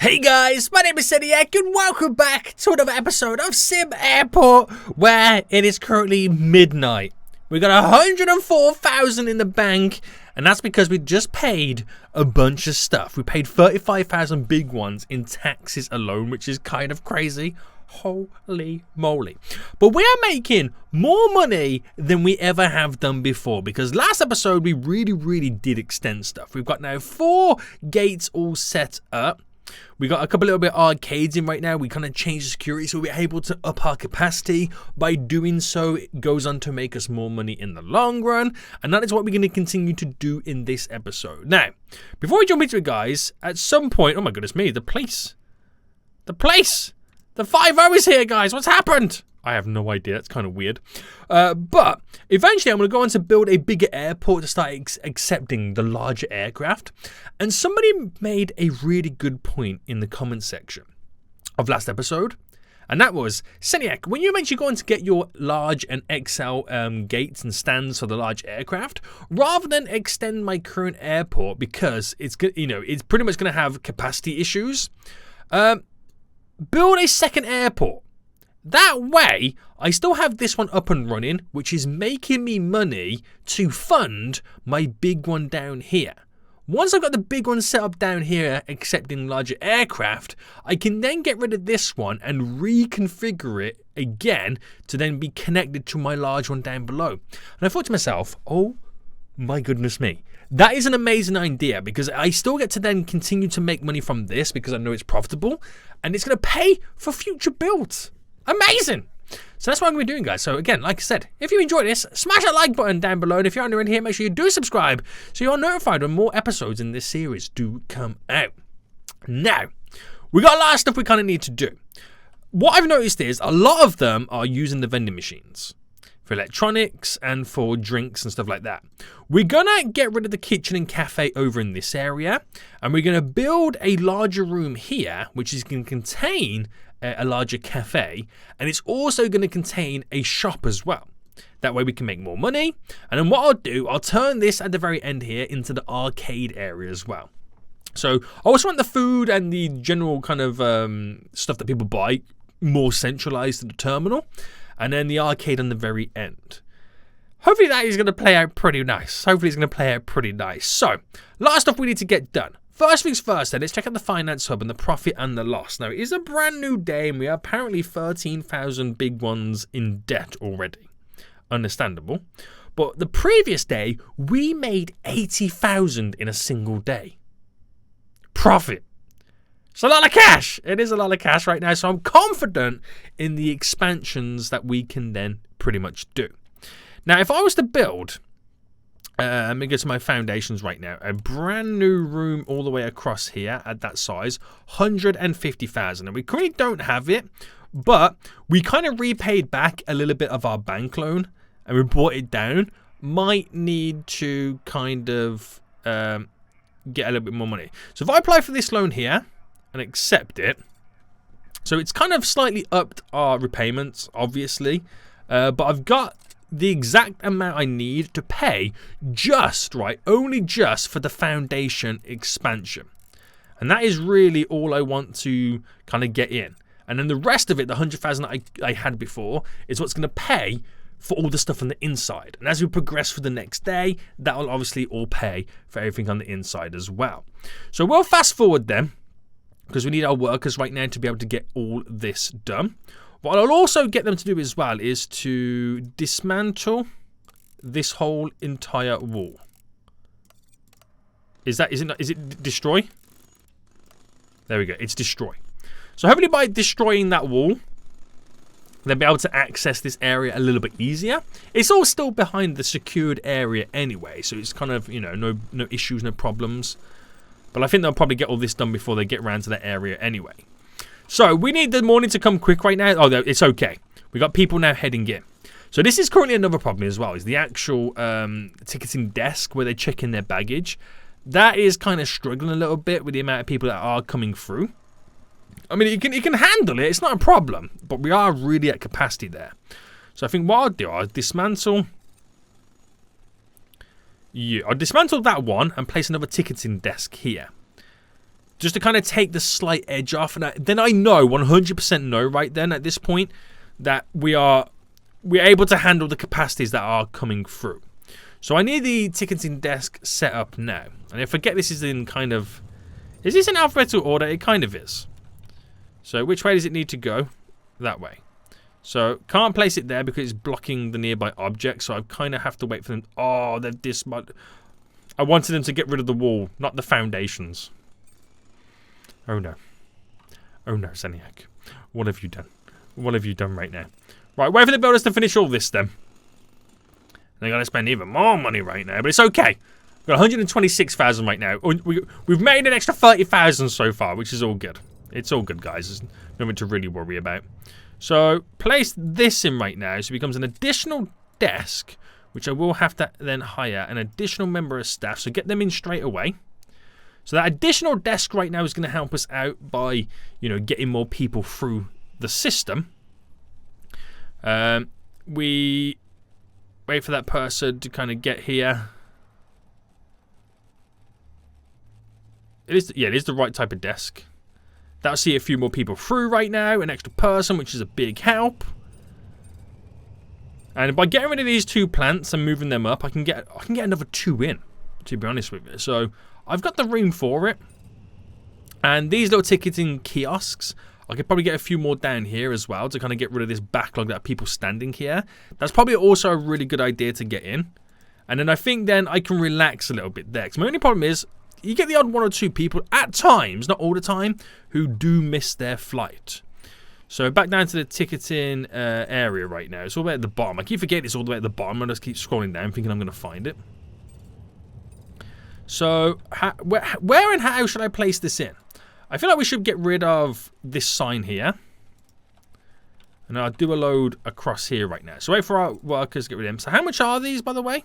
Hey guys, my name is Seniac and welcome back to another episode of SimAirport, where it is currently midnight. We got 104,000 in the bank, and that's because we just paid a bunch of stuff. We paid 35,000 big ones in taxes alone, which is kind of crazy. Holy moly. But we are making more money than we ever have done before, because last episode we really did extend stuff. We've got now 4 gates all set up. We got a couple little bit arcades in right now. We kind of changed the security so we're able to up our capacity. By doing so, it goes on to make us more money in the long run. And that is what we're going to continue to do in this episode. Now, before we jump into it, guys, at some point... Oh my goodness me, the place! The 5-0 is here, guys! What's happened? I have no idea. It's kind of weird. But eventually I'm going to go on to build a bigger airport to start accepting the larger aircraft. And somebody made a really good point in the comment section of last episode. And that was, Seniac, when you eventually go on to get your large and XL gates and stands for the large aircraft, rather than extend my current airport because it's pretty much going to have capacity issues, build a second airport. That way, I still have this one up and running, which is making me money to fund my big one down here. Once I've got the big one set up down here, accepting larger aircraft, I can then get rid of this one and reconfigure it again to then be connected to my large one down below. And I thought to myself, oh my goodness me. That is an amazing idea because I still get to then continue to make money from this because I know it's profitable and it's going to pay for future builds. Amazing! So that's what I'm going to be doing, guys. So again, like I said, if you enjoyed this, smash that like button down below. And if you're new in here, make sure you do subscribe so you are notified when more episodes in this series do come out. Now, we got a lot of stuff we kind of need to do. What I've noticed is a lot of them are using the vending machines for electronics and for drinks and stuff like that. We're going to get rid of the kitchen and cafe over in this area. And we're going to build a larger room here, which is going to contain a larger cafe, and it's also going to contain a shop as well. That way we can make more money. And then what I'll do, I'll turn this at the very end here into the arcade area as well. So I also want the food and the general kind of stuff that people buy more centralized to the terminal, and then the arcade on the very end. Hopefully that is going to play out pretty nice. So, a lot of stuff we need to get done. First things first then, let's check out the finance hub and the profit and the loss. Now, it is a brand new day and we are apparently 13,000 big ones in debt already. Understandable. But the previous day, we made 80,000 in a single day. Profit. It's a lot of cash. It is a lot of cash right now. So I'm confident in the expansions that we can then pretty much do. Now, if I was to build... let me go to my foundations right now. A brand new room all the way across here at that size. 150,000. And we currently don't have it. But we kind of repaid back a little bit of our bank loan. And we brought it down. Might need to kind of get a little bit more money. So if I apply for this loan here and accept it. So it's kind of slightly upped our repayments, obviously. But I've got the exact amount I need to pay only just for the foundation expansion. And that is really all I want to kind of get in. And then the rest of it, the 100,000 that I had before, is what's going to pay for all the stuff on the inside. And as we progress through the next day, that will obviously all pay for everything on the inside as well. So we'll fast forward then, because we need our workers right now to be able to get all this done. What I'll also get them to do as well is to dismantle this whole entire wall. Is it destroy? There we go. It's destroy. So hopefully by destroying that wall, they'll be able to access this area a little bit easier. It's all still behind the secured area anyway, so it's kind of, no issues, no problems. But I think they'll probably get all this done before they get around to that area anyway. So, we need the morning to come quick right now. Oh, it's okay. We got people now heading in. So, this is currently another problem as well. Is the actual ticketing desk where they check in their baggage. That is kind of struggling a little bit with the amount of people that are coming through. I mean, you can handle it. It's not a problem. But we are really at capacity there. So, I think what I'll do, I'll dismantle... Yeah, I'll dismantle that one and place another ticketing desk here. just to kind of take the slight edge off. And then I know, 100% know right then at this point, that we're able to handle the capacities that are coming through. So I need the ticketing desk set up now. And I forget this is in kind of... Is this in alphabetical order? It kind of is. So which way does it need to go? That way. So can't place it there because it's blocking the nearby object. So I kind of have to wait for them. Oh, they're this much. I wanted them to get rid of the wall, not the foundations. Oh no. Oh no, Seniac. What have you done? What have you done right now? Right, wait for the builders to finish all this then. They're going to spend even more money right now, but it's okay. We've got 126,000 right now. We've made an extra 30,000 so far, which is all good. It's all good, guys. There's nothing to really worry about. So, place this in right now, so it becomes an additional desk, which I will have to then hire an additional member of staff. So, get them in straight away. So, that additional desk right now is going to help us out by, you know, getting more people through the system. We wait for that person to kind of get here. It is the right type of desk. That'll see a few more people through right now, an extra person, which is a big help. And by getting rid of these 2 plants and moving them up, I can get another 2 in, to be honest with you. So I've got the room for it. And these little ticketing kiosks, I could probably get a few more down here as well to kind of get rid of this backlog that are people standing here. That's probably also a really good idea to get in. And then I think then I can relax a little bit there. Because my only problem is, you get the odd 1 or 2 people at times, not all the time, who do miss their flight. So back down to the ticketing area right now. It's all the way at the bottom. I keep forgetting it's all the way at the bottom. I just keep scrolling down thinking I'm going to find it. So where and how should I place this in? I feel like we should get rid of this sign here. And I'll do a load across here right now. So wait for our workers to get rid of them. So how much are these, by the way?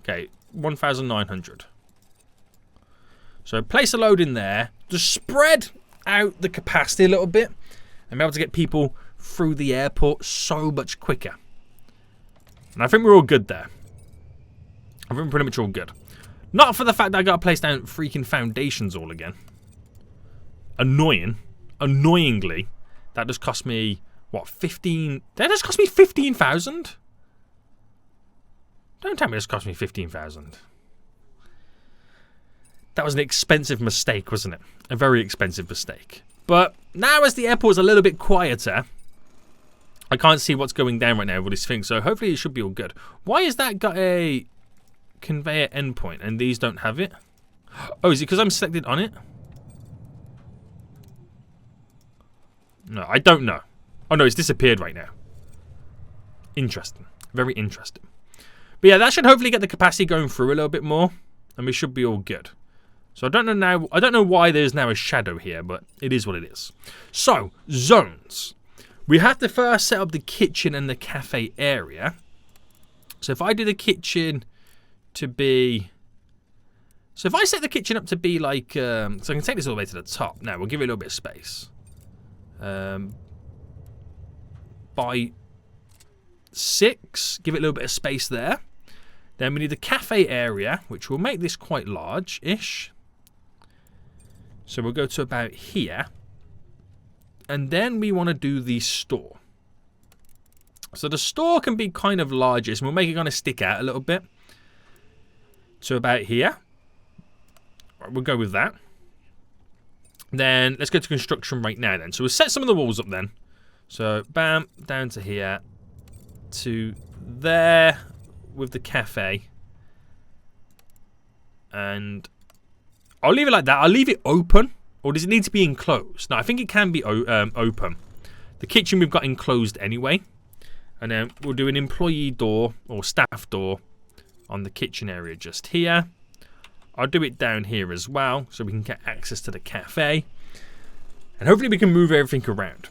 Okay, 1,900. So place a load in there. Just spread out the capacity a little bit. And be able to get people through the airport so much quicker. And I think we're all good there. I think we're pretty much all good. Not for the fact that I got to place down freaking foundations all again. Annoyingly, that just cost me, what, 15... That just cost me 15,000? Don't tell me this cost me 15,000. That was an expensive mistake, wasn't it? A very expensive mistake. But now as the airport is a little bit quieter, I can't see what's going down right now with this thing, so hopefully it should be all good. Why has that got a conveyor endpoint and these don't have it? Oh, is it because I'm selected on it? No, I don't know. Oh no, it's disappeared right now. Interesting. Very interesting. But yeah, that should hopefully get the capacity going through a little bit more. And we should be all good. So I don't know now. I don't know why there's now a shadow here, but it is what it is. So, zones. We have to first set up the kitchen and the cafe area. So if I do the kitchen to be... So if I set the kitchen up to be like... so I can take this all the way to the top. Now, we'll give it a little bit of space. By 6, give it a little bit of space there. Then we need the cafe area, which will make this quite large-ish. So we'll go to about here. And then we want to do the store. So the store can be kind of largest, and we'll make it kind of stick out a little bit. So about here. Right, we'll go with that. Then let's go to construction right now then. So we'll set some of the walls up then. So bam, down to here. To there with the cafe. And I'll leave it like that. I'll leave it open. Or does it need to be enclosed? No, I think it can be open. The kitchen we've got enclosed anyway. And then we'll do an employee door or staff door on the kitchen area just here. I'll do it down here as well so we can get access to the cafe. And hopefully we can move everything around.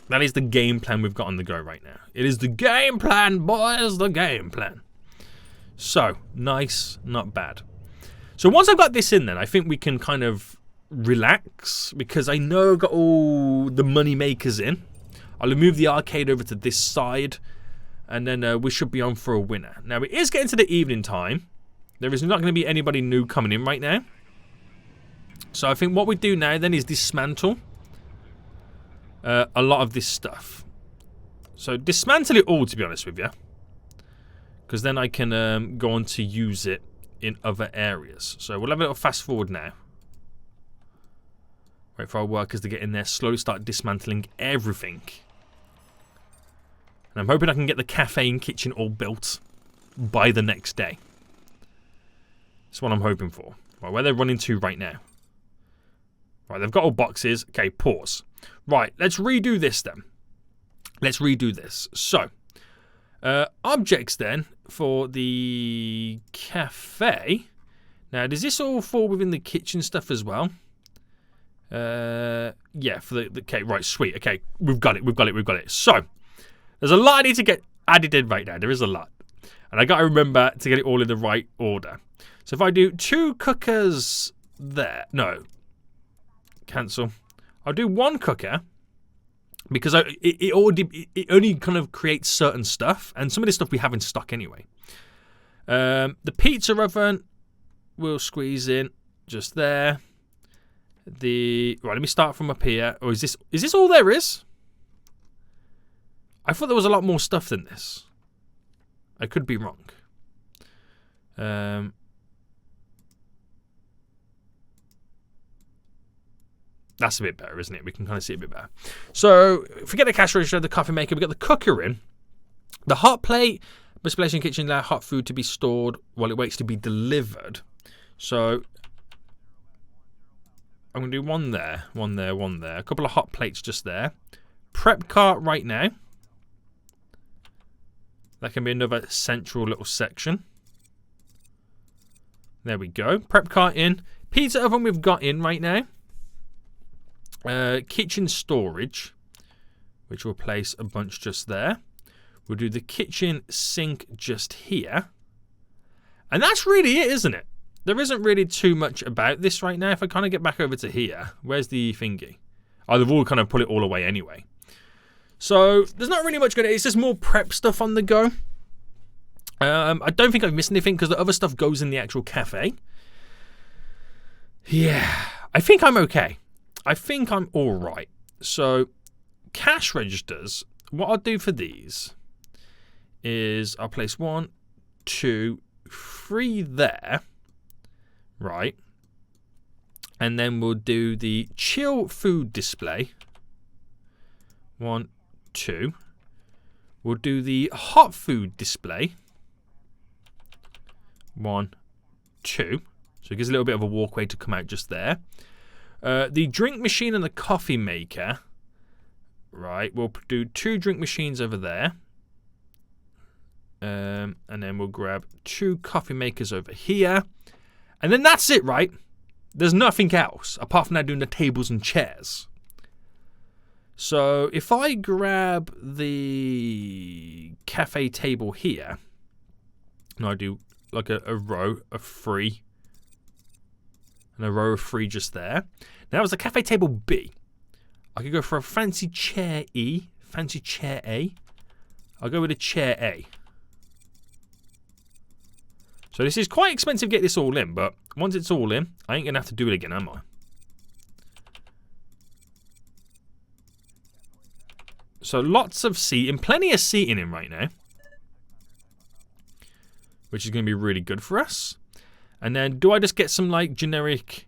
That is the game plan we've got on the go right now. It is the game plan, boys, the game plan. So, nice, not bad. So once I've got this in then, I think we can kind of relax because I know I've got all the money makers in. I'll move the arcade over to this side and then we should be on for a winner. Now, it is getting to the evening time. There is not going to be anybody new coming in right now. So I think what we do now then is dismantle a lot of this stuff. So dismantle it all, to be honest with you. Because then I can go on to use it in other areas. So we'll have a little fast forward now. Wait for our workers to get in there. Slowly start dismantling everything. And I'm hoping I can get the cafe and kitchen all built by the next day. That's what I'm hoping for. Right, where they're running to right now. Right, they've got all boxes. Okay, pause. Right, let's redo this then. Let's redo this. So, objects then for the cafe. Now, does this all fall within the kitchen stuff as well? Yeah, for the okay, right, sweet. Okay, we've got it. So, there's a lot I need to get added in right now. There is a lot. And I got to remember to get it all in the right order. So if I do 2 cookers there. No. Cancel. I'll do 1 cooker. Because it only kind of creates certain stuff. And some of this stuff we have in stock anyway. The pizza oven we'll squeeze in just there. Right, let me start from up here. Or is this all there is? I thought there was a lot more stuff than this. I could be wrong. That's a bit better, isn't it? We can kind of see it a bit better. So, forget the cash register, the coffee maker. We've got the cooker in. The hot plate, display in kitchen, allow hot food to be stored while it waits to be delivered. So, I'm going to do 1 there, 1 there, 1 there. A couple of hot plates just there. Prep cart right now. That can be another central little section. There we go. Prep cart in. Pizza oven we've got in right now. Kitchen storage, which will place a bunch just there. We'll do the kitchen sink just here. And that's really it, isn't it? There isn't really too much about this right now. If I kind of get back over to here, where's the thingy? Oh, they've all kind of put it all away anyway. So, there's not really much going on. It's just more prep stuff on the go. I don't think I've missed anything because the other stuff goes in the actual cafe. Yeah, I think I'm okay. I think I'm alright. So, cash registers, what I'll do for these is I'll place 1, 2, 3 there. Right. And then we'll do the chill food display. 1, 2. We'll do the hot food display. 1, 2. So it gives a little bit of a walkway to come out just there. The drink machine and the coffee maker. Right, we'll do 2 drink machines over there. And then we'll grab 2 coffee makers over here. And then that's it, right? There's nothing else apart from now doing the tables and chairs. So if I grab the cafe table here, and I do like a row of 3, and a row of 3 just there. Now as the cafe table B, I could go for a fancy chair E, fancy chair A. I'll go with a chair A. So this is quite expensive to get this all in, but once it's all in, I ain't going to have to do it again, am I? So lots of seating, plenty of seating in right now. Which is going to be really good for us. And then do I just get some like generic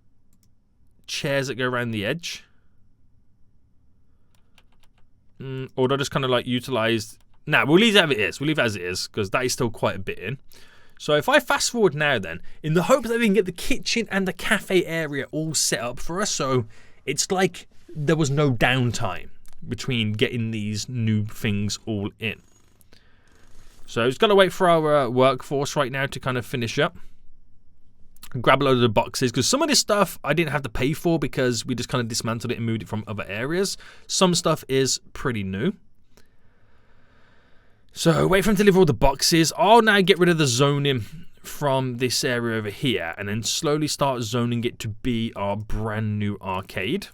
chairs that go around the edge? Or do I just kind of like utilize... Nah, we'll leave it as it is. We'll leave it as it is because that is still quite a bit in. So if I fast forward now then, in the hopes that we can get the kitchen and the cafe area all set up for us, so it's like there was no downtime between getting these new things all in. So it's got to wait for our workforce right now to kind of finish up. Grab a load of the boxes, because some of this stuff I didn't have to pay for because we just kind of dismantled it and moved it from other areas. Some stuff is pretty new. So wait for him to deliver all the boxes. I'll now get rid of the zoning from this area over here and then slowly start zoning it to be our brand new arcade.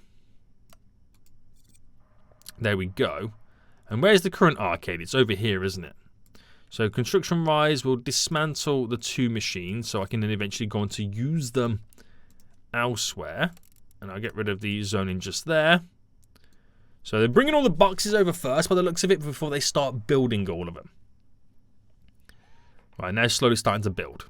There we go. And where's the current arcade? It's over here, isn't it? So construction rise will dismantle the 2 machines so I can then eventually go on to use them elsewhere. And I'll get rid of the zoning just there. So they're bringing all the boxes over first by the looks of it before they start building all of them. Right, now slowly starting to build.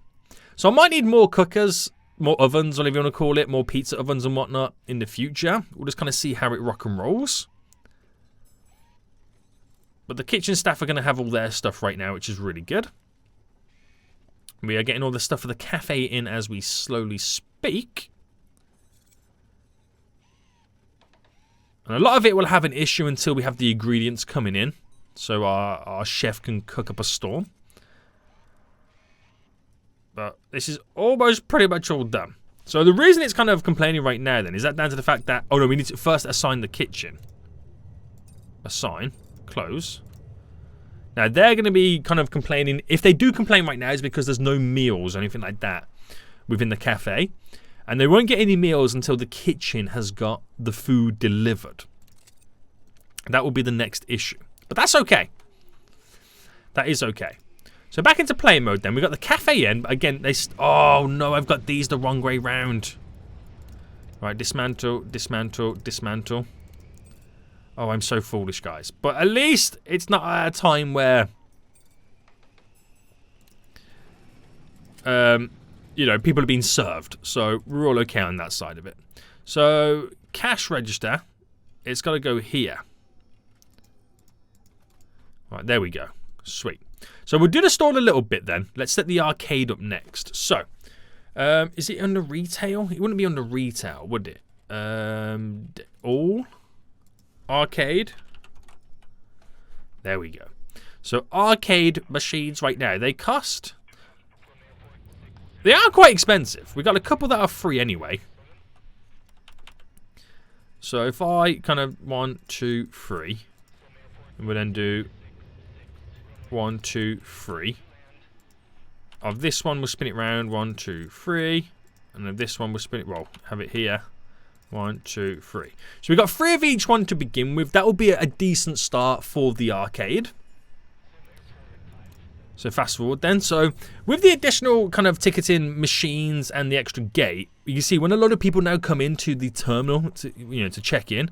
So I might need more cookers, more ovens, whatever you want to call it, more pizza ovens and whatnot in the future. We'll just kind of see how it rock and rolls. But the kitchen staff are going to have all their stuff right now, which is really good. We are getting all the stuff for the cafe in as we slowly speak. And a lot of it will have an issue until we have the ingredients coming in. So our chef can cook up a storm. But this is almost pretty much all done. So the reason it's kind of complaining right now then, is that down to the fact that, oh no, we need to first assign the kitchen. Assign. Close. Now they're going to be kind of complaining. If they do complain right now, it's because there's no meals or anything like that within the cafe. And they won't get any meals until the kitchen has got the food delivered. That will be the next issue. But that's okay. That is okay. So back into play mode then. We've got the cafe in. But again, oh no, I've got these the wrong way round. Right, dismantle, dismantle, dismantle. Oh, I'm so foolish, guys. But at least it's not at a time where... you know, people are being served. So we're all okay on that side of it. So cash register, it's got to go here. Right, there we go. Sweet. So we'll do the store a little bit then. Let's set the arcade up next. So, is it under retail? It wouldn't be under retail, would it? All arcade. There we go. So arcade machines right now, they cost... They are quite expensive. We've got a couple that are free anyway. So if I kind of 1, 2, 3, and we'll then do 1, 2, 3. Of this one, we'll spin it round. 1, 2, 3, and then this one we'll spin it. Well, have it here. 1, 2, 3. So we've got 3 of each one to begin with. That will be a decent start for the arcade. So fast forward then. So with the additional kind of ticketing machines and the extra gate, you can see when a lot of people now come into the terminal to check in,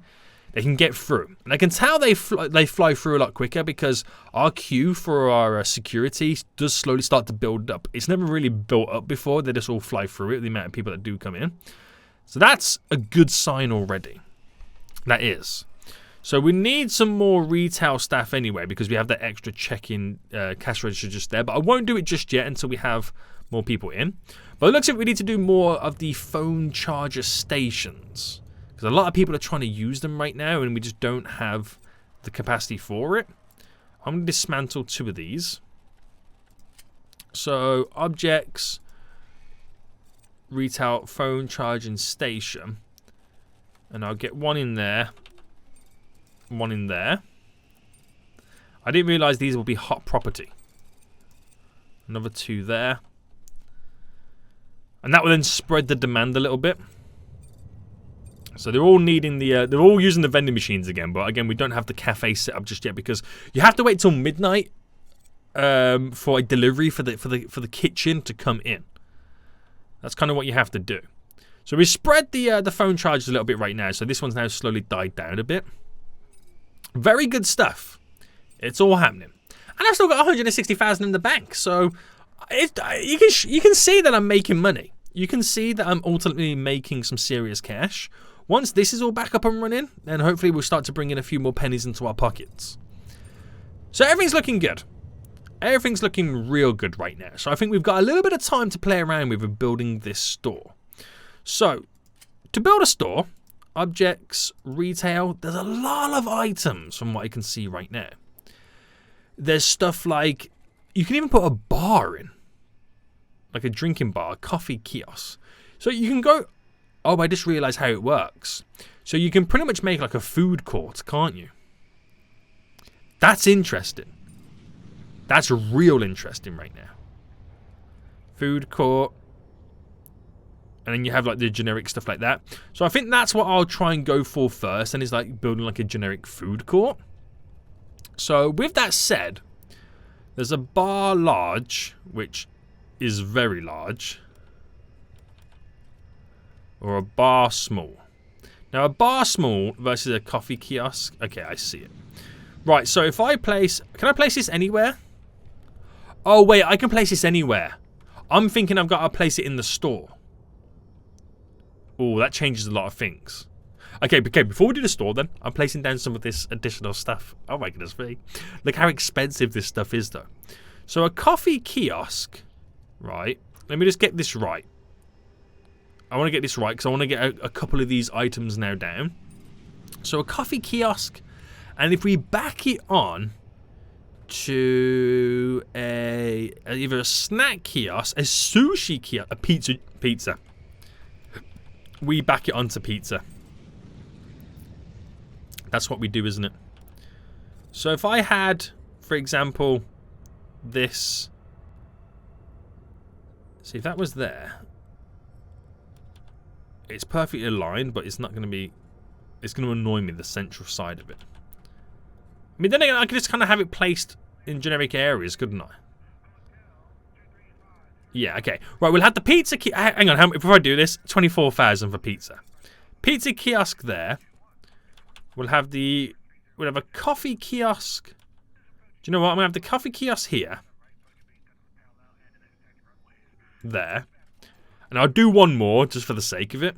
they can get through. And I can tell they fly through a lot quicker because our queue for our security does slowly start to build up. It's never really built up before. They just all fly through it, the amount of people that do come in. So that's a good sign already. That is. So we need some more retail staff anyway because we have that extra check-in cash register just there. But I won't do it just yet until we have more people in. But it looks like we need to do more of the phone charger stations. Because a lot of people are trying to use them right now and we just don't have the capacity for it. I'm going to dismantle 2 of these. So objects, retail phone charging station. And I'll get 1 in there. 1 in there. I didn't realise these will be hot property. Another 2 there. And that will then spread the demand a little bit. So they're all needing the, they're all using the vending machines again. But again, we don't have the cafe set up just yet because you have to wait till midnight for a delivery for the kitchen to come in. That's kind of what you have to do. So we spread the phone charges a little bit right now. So this one's now slowly died down a bit. Very good stuff. It's all happening. And I've still got 160,000 in the bank. So you can see that I'm making money. You can see that I'm ultimately making some serious cash. Once this is all back up and running, then hopefully we'll start to bring in a few more pennies into our pockets. So everything's looking good. Everything's looking real good right now. So I think we've got a little bit of time to play around with building this store. So to build a store, objects, retail, there's a lot of items from what I can see right now. There's stuff like, you can even put a bar in. Like a drinking bar, a coffee kiosk. So you can go, oh, I just realized how it works. So you can pretty much make like a food court, can't you? That's interesting. That's real interesting right now. Food court. And then you have like the generic stuff like that. So I think that's what I'll try and go for first. And it's like building like a generic food court. So with that said, there's a bar large, which is very large. Or a bar small. Now, a bar small versus a coffee kiosk. Okay, I see it. Right, so if I place... Can I place this anywhere? Oh, wait, I can place this anywhere. I'm thinking I've got to place it in the store. Oh, that changes a lot of things. Okay, before we do the store then, I'm placing down some of this additional stuff. Oh my goodness me. Look how expensive this stuff is though. So a coffee kiosk, right? Let me just get this right. I want to get this right because I want to get a couple of these items now down. So a coffee kiosk, and if we back it on to either a snack kiosk, a sushi kiosk, a pizza. We back it onto pizza. That's what we do, isn't it? So if I had, for example, this... See, if that was there... It's perfectly aligned, but it's not going to be... It's going to annoy me, the central side of it. I mean, then again, I could just kind of have it placed in generic areas, couldn't I? Yeah, okay. Right, we'll have the pizza... Hang on, before I do this, 24,000 for pizza. Pizza kiosk there. We'll have a coffee kiosk. Do you know what? I'm going to have the coffee kiosk here. There. And I'll do one more just for the sake of it.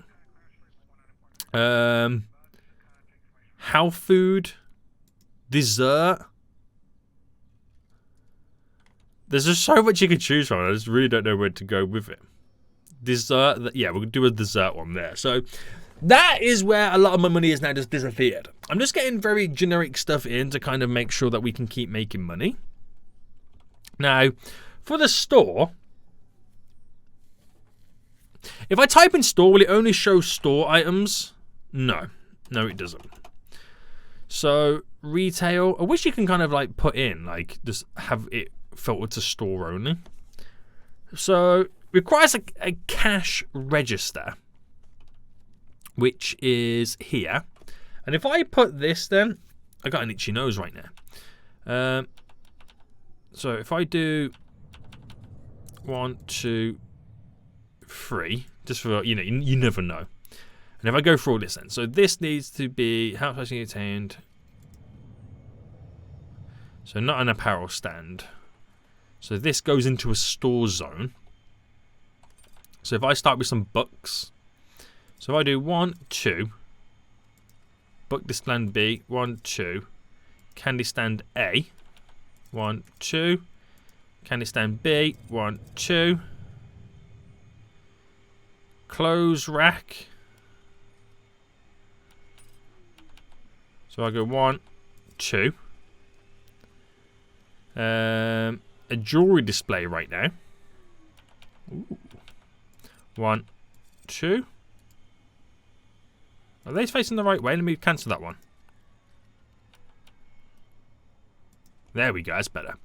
Health food. Dessert. There's just so much you can choose from. I just really don't know where to go with it. Dessert. Yeah, we'll do a dessert one there. So... That is where a lot of my money is now just disappeared. I'm just getting very generic stuff in to kind of make sure that we can keep making money. Now, for the store, if I type in store, will it only show store items? No. No, it doesn't. So, retail, I wish you can kind of like put in, like just have it filtered to store only. So, requires a cash register, which is here. And if I put this then, I got an itchy nose right now. So if I do 1, 2, 3, just for, you know, you never know. And if I go through all this then, so this needs to be how personally attained. So not an apparel stand. So this goes into a store zone. So if I start with some books. So if I do 1, 2, book this stand B, 1, 2, candy stand A, 1, 2, candy stand B, 1, 2, clothes rack. So I go 1, 2. A jewelry display right now. Ooh. 1, 2. Are they facing the right way? Let me cancel that one. There we go, that's better.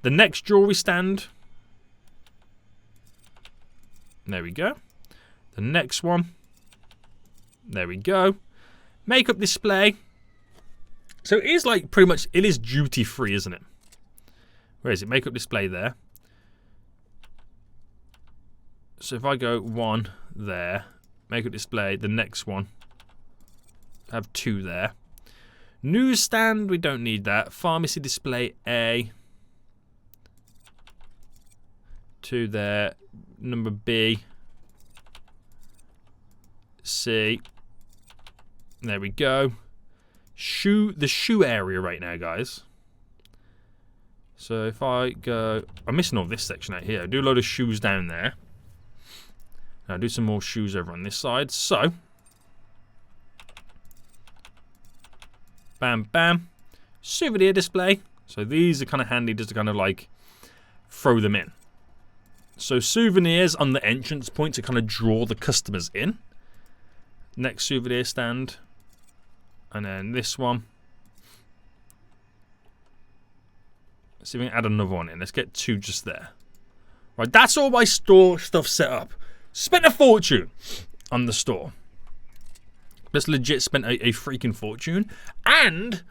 The next jewelry stand. There we go. The next one. There we go. Makeup display. So it is like pretty much, it is duty free, isn't it? Where is it? Makeup display there. So if I go 1 there, makeup display, the next one. Have 2 there. Newsstand, we don't need that. Pharmacy display A. 2 there. Number B. C. There we go. The shoe area right now, guys. So if I go... I'm missing all this section out here. I do a load of shoes down there. I'll do some more shoes over on this side. So... Bam, bam. Souvenir display. So these are kind of handy just to kind of like throw them in. So souvenirs on the entrance point to kind of draw the customers in. Next souvenir stand. And then this one. Let's see if we can add another one in. Let's get 2 just there. Right, that's all my store stuff set up. Spent a fortune on the store. Just legit spent a freaking fortune. And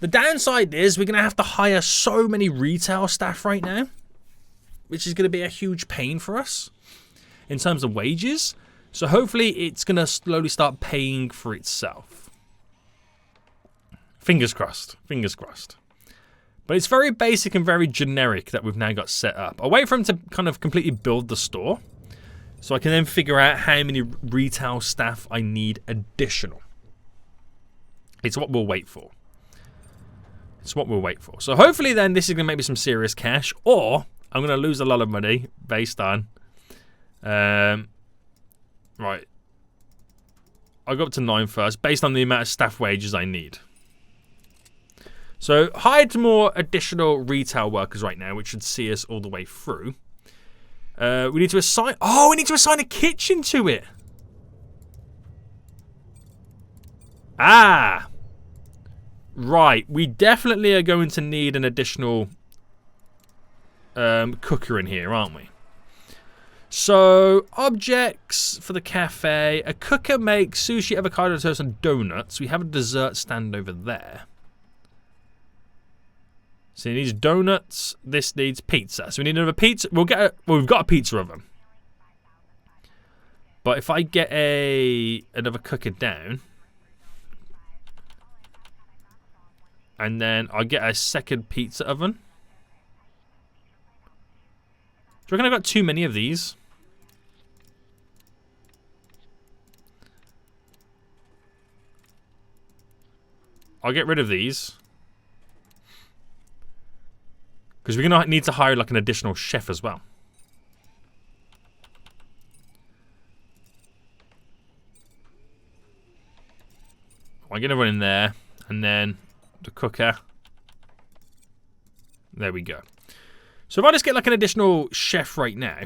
the downside is we're going to have to hire so many retail staff right now, which is going to be a huge pain for us in terms of wages. So hopefully it's going to slowly start paying for itself. Fingers crossed. Fingers crossed. But it's very basic and very generic that we've now got set up. I'll wait for him to kind of completely build the store. So I can then figure out how many retail staff I need additional. It's what we'll wait for. It's what we'll wait for. So hopefully then this is going to make me some serious cash. Or I'm going to lose a lot of money based on... right. I'll go up to 9 first, based on the amount of staff wages I need. So, hired more additional retail workers right now, which should see us all the way through. We need to assign... Oh, we need to assign a kitchen to it. Ah! Right, we definitely are going to need an additional cooker in here, aren't we? So, objects for the cafe. A cooker makes sushi, avocado toast, and donuts. We have a dessert stand over there. So, it needs donuts. This needs pizza. So, we need another pizza. We'll get a, well, we've got a pizza oven. But if I get another cooker down, and then I'll get a second pizza oven. Do you reckon I've got too many of these? I'll get rid of these. Because we're going to need to hire like an additional chef as well. I'll get everyone in there. And then the cooker. There we go. So if I just get like an additional chef right now.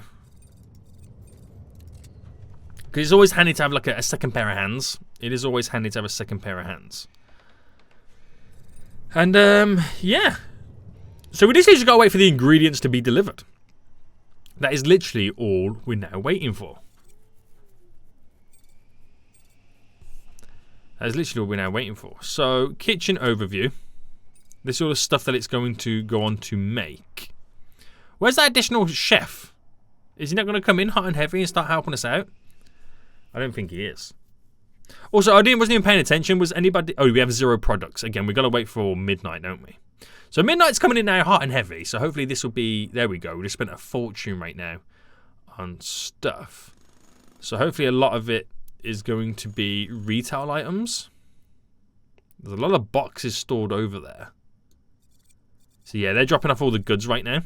Because it's always handy to have like a second pair of hands. It is always handy to have a second pair of hands. And, yeah. So we just need to go wait for the ingredients to be delivered. That is literally all we're now waiting for. That is literally all we're now waiting for. So, kitchen overview. This is all the stuff that it's going to go on to make. Where's that additional chef? Is he not going to come in hot and heavy and start helping us out? I don't think he is. Also, I wasn't even paying attention. Was anybody... Oh, we have 0 products. Again, we've got to wait for midnight, don't we? So midnight's coming in now hot and heavy. So hopefully this will be... There we go. We just spent a fortune right now on stuff. So hopefully a lot of it is going to be retail items. There's a lot of boxes stored over there. So yeah, they're dropping off all the goods right now.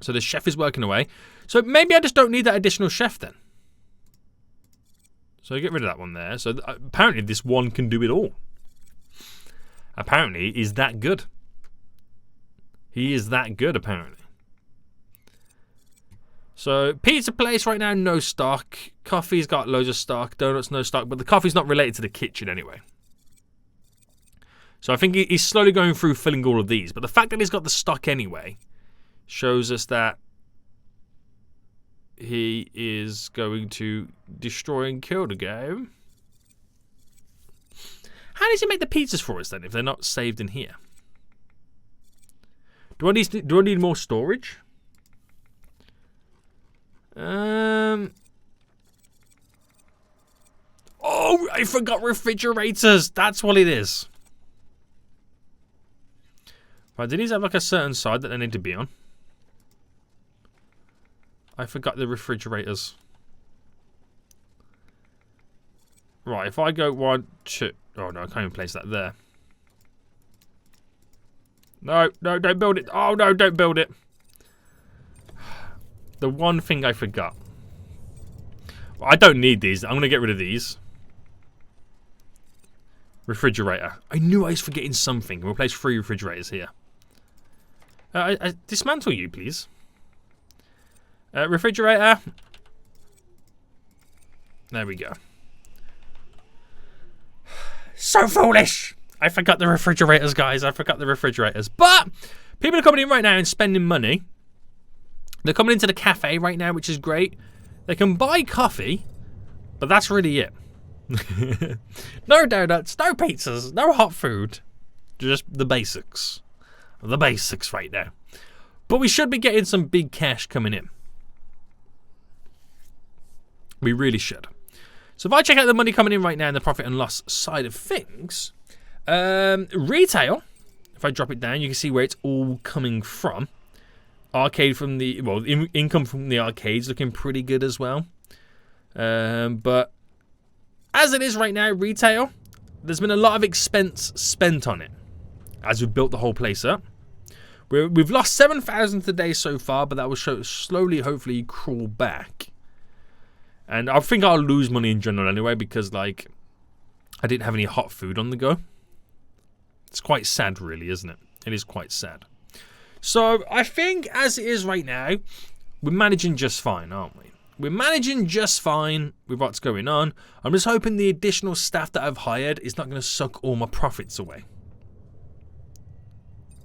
So the chef is working away. So maybe I just don't need that additional chef then. So get rid of that one there. So apparently this one can do it all. Apparently he's that good. He is that good apparently. So pizza place right now, no stock. Coffee's got loads of stock. Donuts, no stock. But the coffee's not related to the kitchen anyway. So I think he's slowly going through filling all of these. But the fact that he's got the stock anyway shows us that he is going to destroy and kill the game. How does he make the pizzas for us then if they're not saved in here? Do I need more storage? Oh, I forgot refrigerators. That's what it is. Right, do these have like a certain side that they need to be on? I forgot the refrigerators. Right, if I go 1, 2... Oh no, I can't even place that there. No, no, don't build it. Oh no, don't build it. The one thing I forgot. Well, I don't need these. I'm going to get rid of these. Refrigerator. I knew I was forgetting something. We'll place 3 refrigerators here. Dismantle you, please. Refrigerator. There we go. So foolish! I forgot the refrigerators, guys. I forgot the refrigerators. But people are coming in right now and spending money. They're coming into the cafe right now, which is great. They can buy coffee, but that's really it. No donuts, no pizzas, no hot food. Just the basics. The basics right now. But we should be getting some big cash coming in. We really should. So if I check out the money coming in right now in the profit and loss side of things, retail, if I drop it down, you can see where it's all coming from. Arcade from the, well, income from the arcades looking pretty good as well. But as it is right now, retail, there's been a lot of expense spent on it as we've built the whole place up. We've lost 7,000 today so far, but that will slowly, hopefully, crawl back. And I think I'll lose money in general anyway because, like, I didn't have any hot food on the go. It's quite sad, really, isn't it? It is quite sad. So I think as it is right now, we're managing just fine, aren't we? We're managing just fine with what's going on. I'm just hoping the additional staff that I've hired is not going to suck all my profits away.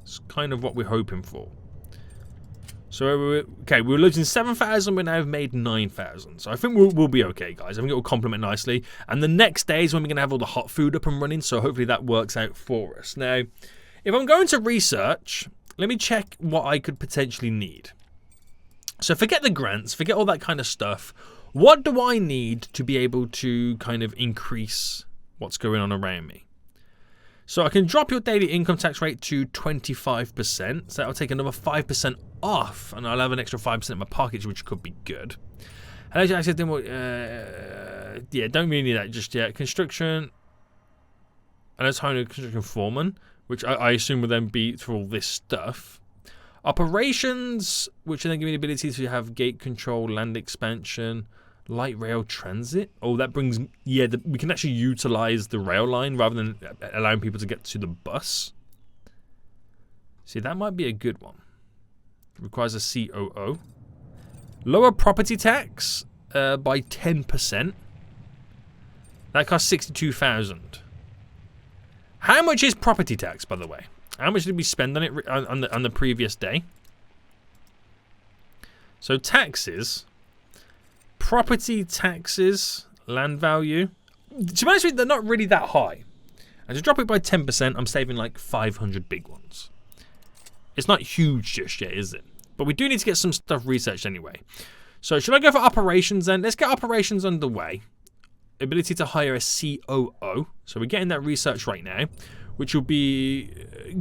It's kind of what we're hoping for. So, okay, we were losing 7,000, we now have made 9,000. So I think we'll be okay, guys. I think it will complement nicely. And the next day is when we're going to have all the hot food up and running, so hopefully that works out for us. Now, if I'm going to research, let me check what I could potentially need. So forget the grants, forget all that kind of stuff. What do I need to be able to kind of increase what's going on around me? So I can drop your daily income tax rate to 25%. So that'll take another 5% off, and I'll have an extra 5% in my pockets, which could be good. And I said, yeah, don't really need that just yet. Construction, and that's hiring a construction foreman, which I assume will then be for all this stuff. Operations, which will then give me the ability to have gate control, land expansion, light rail transit. Oh, that brings, yeah, we can actually utilize the rail line rather than allowing people to get to the bus. See, that might be a good one. Requires a COO. Lower property tax by 10%. That costs 62,000. How much is property tax, by the way? How much did we spend on it on the previous day? So taxes. Property taxes, land value. To be honest with you, they're not really that high. And to drop it by 10%, I'm saving like 500 big ones. It's not huge just yet, is it? But we do need to get some stuff researched anyway. So should I go for operations then? Let's get operations underway. Ability to hire a COO. So we're getting that research right now, which will be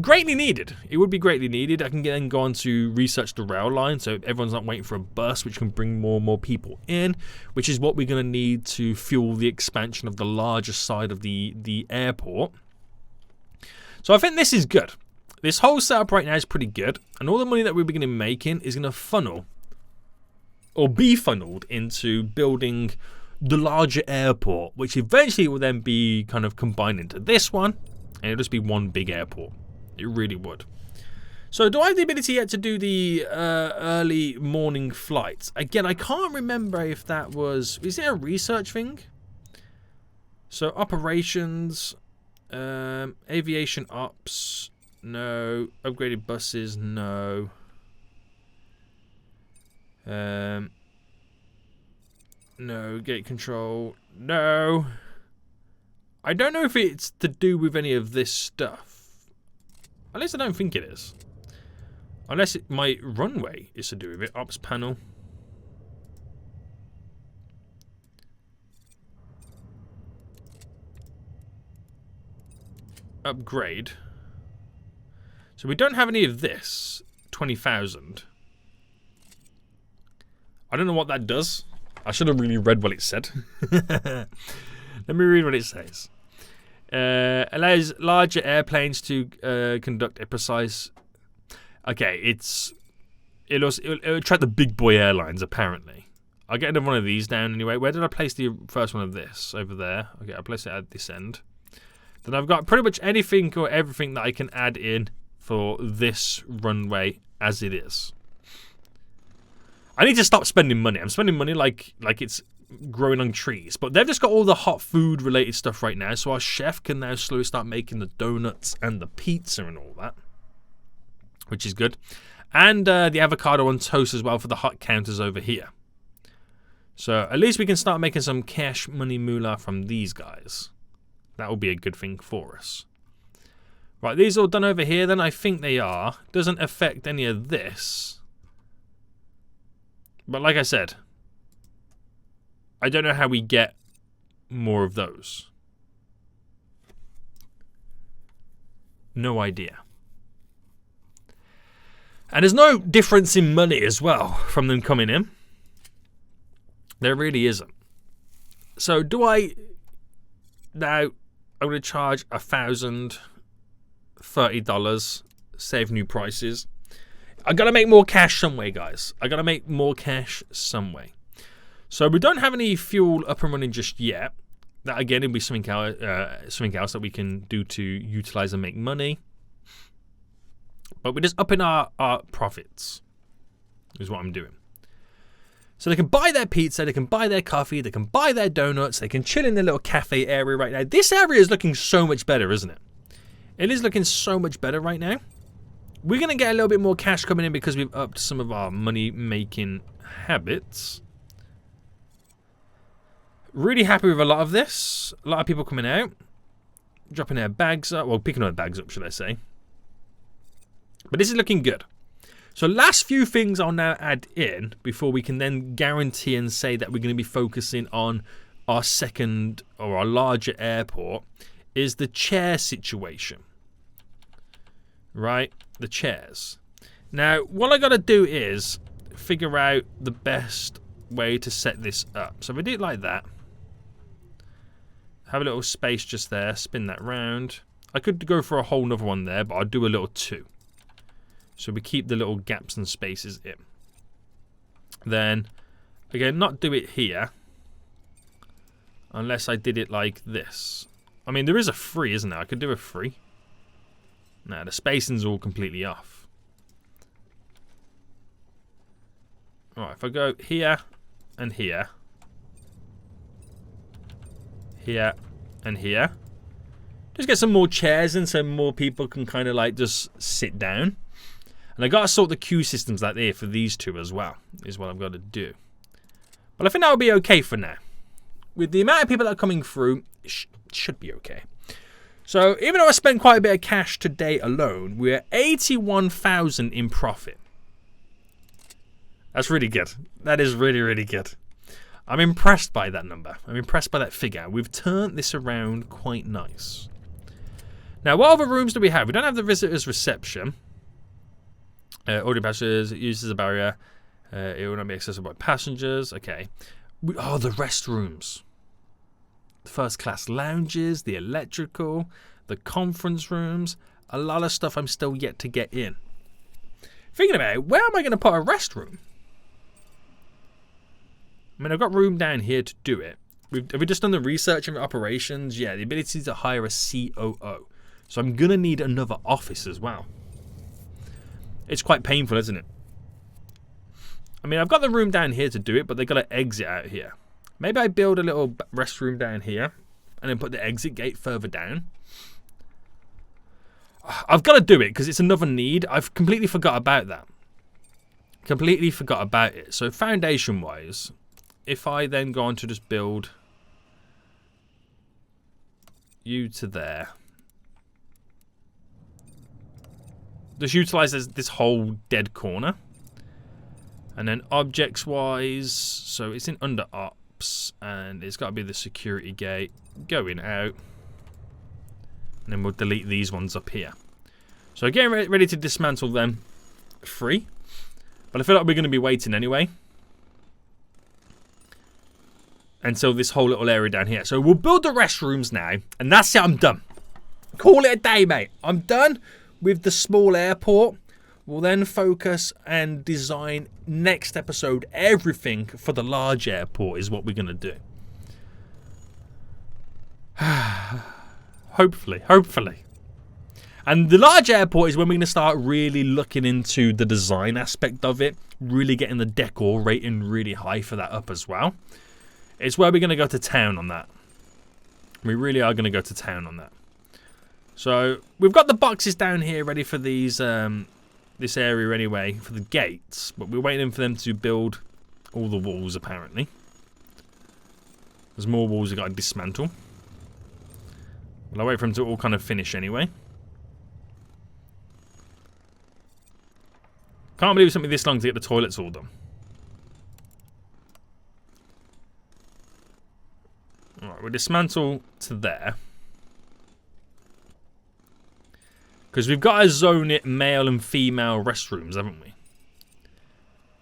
greatly needed. It would be greatly needed. I can then go on to research the rail line, so everyone's not waiting for a bus, which can bring more and more people in, which is what we're going to need to fuel the expansion of the larger side of the airport. So I think this is good. This whole setup right now is pretty good, and all the money that we're beginning making is going to funnel, or be funneled into building the larger airport, which eventually will then be kind of combined into this one. And it'll just be one big airport. It really would. So do I have the ability yet to do the early morning flights? Again, I can't remember if that was... Is there a research thing? So operations, aviation ops, no. Upgraded buses, no. No. Gate control, no. I don't know if it's to do with any of this stuff. At least I don't think it is. Unless my runway is to do with it. Ops panel. Upgrade. So we don't have any of this. 20,000. I don't know what that does. I should have really read what it said. Let me read what it says. Allows larger airplanes to conduct a precise... Okay, it'll attract the big boy airlines, apparently. I'll get another one of these down anyway. Where did I place the first one of this? Over there. Okay, I'll place it at this end. Then I've got pretty much anything or everything that I can add in for this runway as it is. I need to stop spending money. I'm spending money like it's growing on trees, but they've just got all the hot food related stuff right now, so our chef can now slowly start making the donuts and the pizza and all that, which is good. And the avocado on toast as well for the hot counters over here. So at least we can start making some cash money moolah from these guys. That will be a good thing for us. Right, these all done over here then? I think they are. Doesn't affect any of this. But like I said, I don't know how we get more of those. No idea. And there's no difference in money as well from them coming in. There really isn't. So do I... Now, I'm going to charge $1,030, save new prices. I got to make more cash some way, guys. I got to make more cash some way. So we don't have any fuel up and running just yet. That again will be something else that we can do to utilize and make money. But we're just upping our profits, is what I'm doing. So they can buy their pizza, they can buy their coffee, they can buy their donuts, they can chill in their little cafe area right now. This area is looking so much better, isn't it? It is looking so much better right now. We're going to get a little bit more cash coming in because we've upped some of our money-making habits. Really happy with a lot of this. A lot of people coming out, dropping their bags up. Well, picking their bags up, should I say. But this is looking good. So last few things I'll now add in before we can then guarantee and say that we're going to be focusing on our second or our larger airport is the chair situation. Right? The chairs. Now, what I got to do is figure out the best way to set this up. So if I do it like that, have a little space just there, spin that round. I could go for a whole nother one there, but I'll do a little 2. So we keep the little gaps and spaces in. Then, again, not do it here. Unless I did it like this. I mean, there is a 3, isn't there? I could do a 3. Nah, the spacing's all completely off. Alright, if I go here and here. Here and here. Just get some more chairs in so more people can kind of like just sit down. And I got to sort the queue systems like there for these two as well, is what I've got to do. But I think that'll be okay for now. With the amount of people that are coming through, it should be okay. So even though I spent quite a bit of cash today alone, we're 81,000 in profit. That's really good. That is really, really good. I'm impressed by that number. I'm impressed by that figure. We've turned this around quite nice. Now, what other rooms do we have? We don't have the visitors reception. Ordinary passengers, it uses a barrier. It will not be accessible by passengers. Okay. The restrooms. The first class lounges, the electrical, the conference rooms. A lot of stuff I'm still yet to get in. Thinking about it, where am I going to put a restroom? I mean, I've got room down here to do it. Have we just done the research and operations? Yeah, the ability to hire a COO. So I'm going to need another office as well. It's quite painful, isn't it? I mean, I've got the room down here to do it, but they've got to exit out here. Maybe I build a little restroom down here and then put the exit gate further down. I've got to do it because it's another need. I've completely forgot about that. Completely forgot about it. So foundation-wise, if I then go on to just build you to there. Just utilize this whole dead corner. And then objects-wise, so it's in under ops, and it's got to be the security gate going out. And then we'll delete these ones up here. So getting ready to dismantle them free. But I feel like we're going to be waiting anyway. Until this whole little area down here. So we'll build the restrooms now, and that's it, I'm done. Call it a day, mate. I'm done with the small airport. We'll then focus and design next episode. Everything for the large airport is what we're going to do. Hopefully. And the large airport is when we're going to start really looking into the design aspect of it. Really getting the decor rating really high for that up as well. It's where we're going to go to town on that. We really are going to go to town on that. So we've got the boxes down here ready for these... this area anyway for the gates, but we're waiting for them to build all the walls apparently. There's more walls we've got to dismantle. But I'll wait for them to all kind of finish anyway. Can't believe it took me this long to get the toilets all done. dismantle to there. Because we've got to zone it male and female restrooms, haven't we?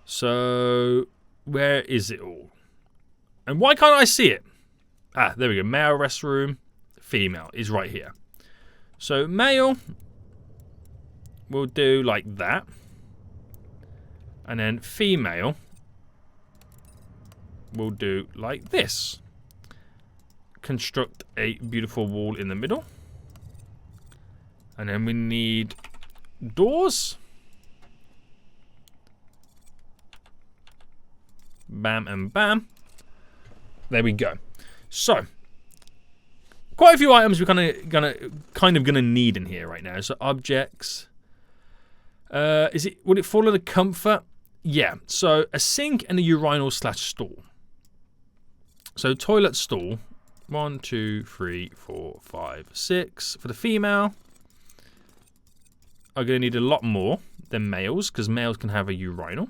So, where is it all? And why can't I see it? Ah, there we go. Male restroom, female is right here. So, male, we'll do like that. And then female, we'll do like this. Construct a beautiful wall in the middle. And then we need doors. Bam and bam. There we go. So, quite a few items we're kind of gonna need in here right now. So objects. Would it fall under comfort? Yeah. So a sink and a urinal / stall. So toilet stall. 1, 2, 3, 4, 5, 6 for the female. Are going to need a lot more than males, because males can have a urinal.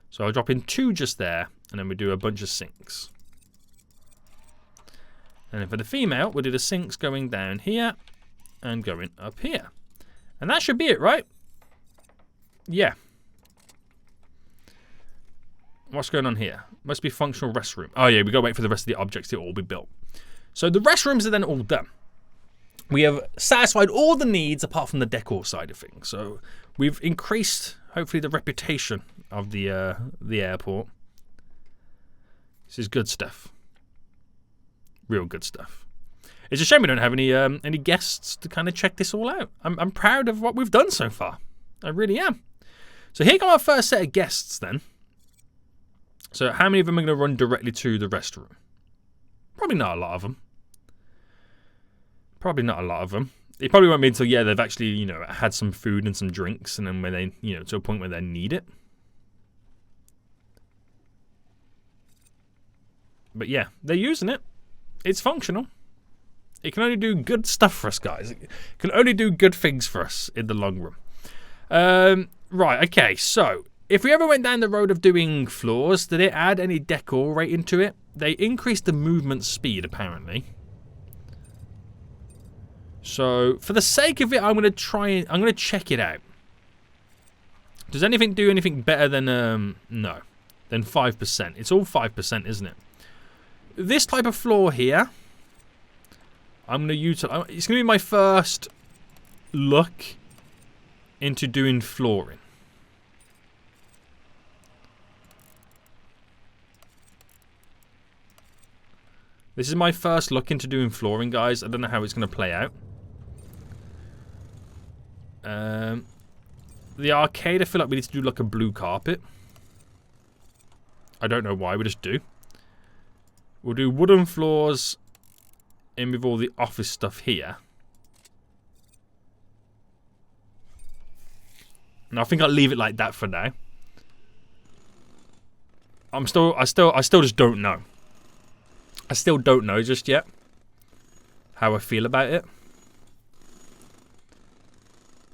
So I'll drop in 2 just there, and then we do a bunch of sinks. And then for the female, we'll do the sinks going down here and going up here. And that should be it, right? Yeah. What's going on here? Must be functional restroom. Oh yeah, we got to wait for the rest of the objects to all be built. So the restrooms are then all done. We have satisfied all the needs apart from the decor side of things. So we've increased, hopefully, the reputation of the airport. This is good stuff. Real good stuff. It's a shame we don't have any guests to kind of check this all out. I'm proud of what we've done so far. I really am. So here come our first set of guests then. So how many of them are going to run directly to the restroom? Probably not a lot of them. Probably not a lot of them. It probably won't be until, yeah, they've actually, had some food and some drinks, and then when they, to a point where they need it. But yeah, they're using it. It's functional. It can only do good stuff for us, guys. It can only do good things for us in the long run. Right, okay, so if we ever went down the road of doing floors, did it add any decor right into it? They increased the movement speed, apparently. So, for the sake of it, I'm going to check it out. Does anything do anything better than, no, than 5%? It's all 5%, isn't it? This type of floor here, I'm going to utilize, it's going to be my first look into doing flooring. This is my first look into doing flooring, guys. I don't know how it's going to play out. The arcade, I feel like we need to do like a blue carpet. I don't know why, we just do. We'll do wooden floors in with all the office stuff here. And I think I'll leave it like that for now. I still just don't know. I still don't know just yet how I feel about it.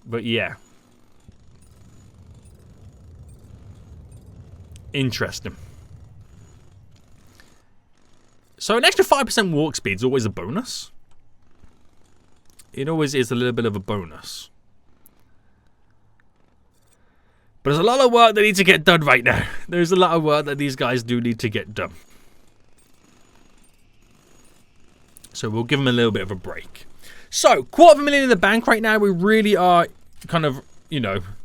But yeah. Interesting. So an extra 5% walk speed is always a bonus. It always is a little bit of a bonus. But there's a lot of work that needs to get done right now. There's a lot of work that these guys do need to get done. So we'll give them a little bit of a break. So, $250,000 in the bank right now. We really are kind of,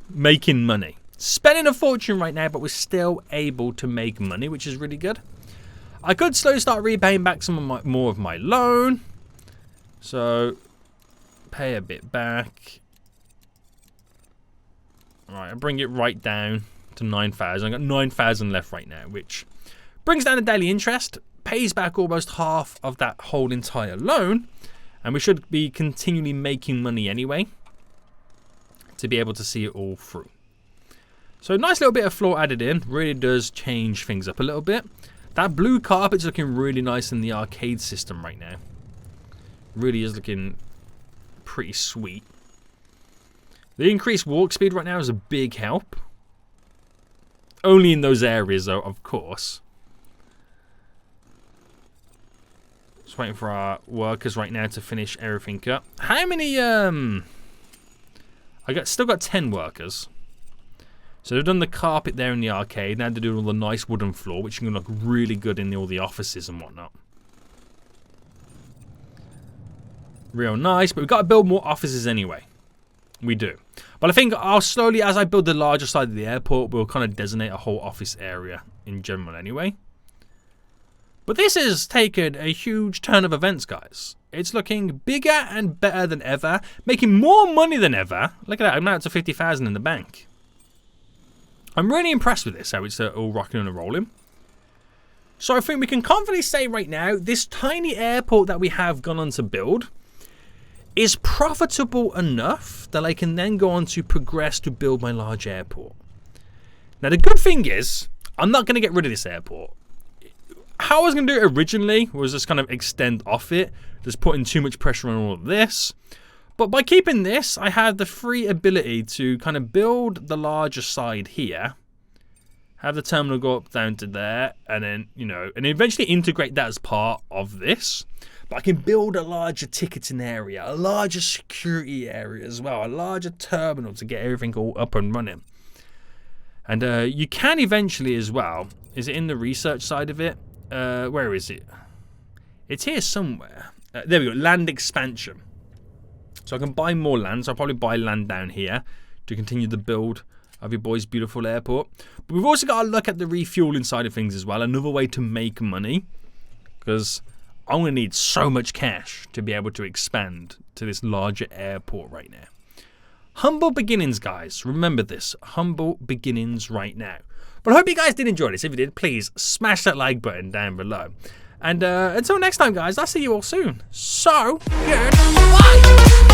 making money. Spending a fortune right now, but we're still able to make money, which is really good. I could slowly start repaying back more of my loan. So, pay a bit back. Alright, I'll bring it right down to 9,000. I've got 9,000 left right now, which brings down the daily interest, pays back almost half of that whole entire loan, and we should be continually making money anyway to be able to see it all through. So nice little bit of floor added in, really does change things up a little bit. That blue carpet's looking really nice in the arcade system right now. Really is looking pretty sweet. The increased walk speed right now is a big help. Only in those areas though, of course. Just waiting for our workers right now to finish everything up. How many, still got 10 workers. So they've done the carpet there in the arcade. Now they're doing all the nice wooden floor, which is going to look really good in all the offices and whatnot. Real nice, but we've got to build more offices anyway. We do. But I think I'll slowly, as I build the larger side of the airport, we'll kind of designate a whole office area in general anyway. But this has taken a huge turn of events, guys. It's looking bigger and better than ever, making more money than ever. Look at that, I'm now up to 50,000 in the bank. I'm really impressed with this, how it's all rocking and rolling. So I think we can confidently say right now, this tiny airport that we have gone on to build is profitable enough that I can then go on to progress to build my large airport. Now the good thing is, I'm not going to get rid of this airport. How I was going to do it originally was just kind of extend off it, just putting too much pressure on all of this. But by keeping this, I have the free ability to kind of build the larger side here, have the terminal go up down to there, and then, you know, and eventually integrate that as part of this. But I can build a larger ticketing area, a larger security area as well, a larger terminal to get everything all up and running. And you can eventually as well, is it in the research side of it? Where is it? It's here somewhere. There we go, land expansion. So I can buy more land, so I'll probably buy land down here to continue the build of your boy's beautiful airport. But we've also got to look at the refueling side of things as well, another way to make money. Because I'm going to need so much cash to be able to expand to this larger airport right now. Humble beginnings, guys. Remember this. Humble beginnings right now. But I hope you guys did enjoy this. If you did, please smash that like button down below. And until next time, guys, I'll see you all soon. So, goodbye.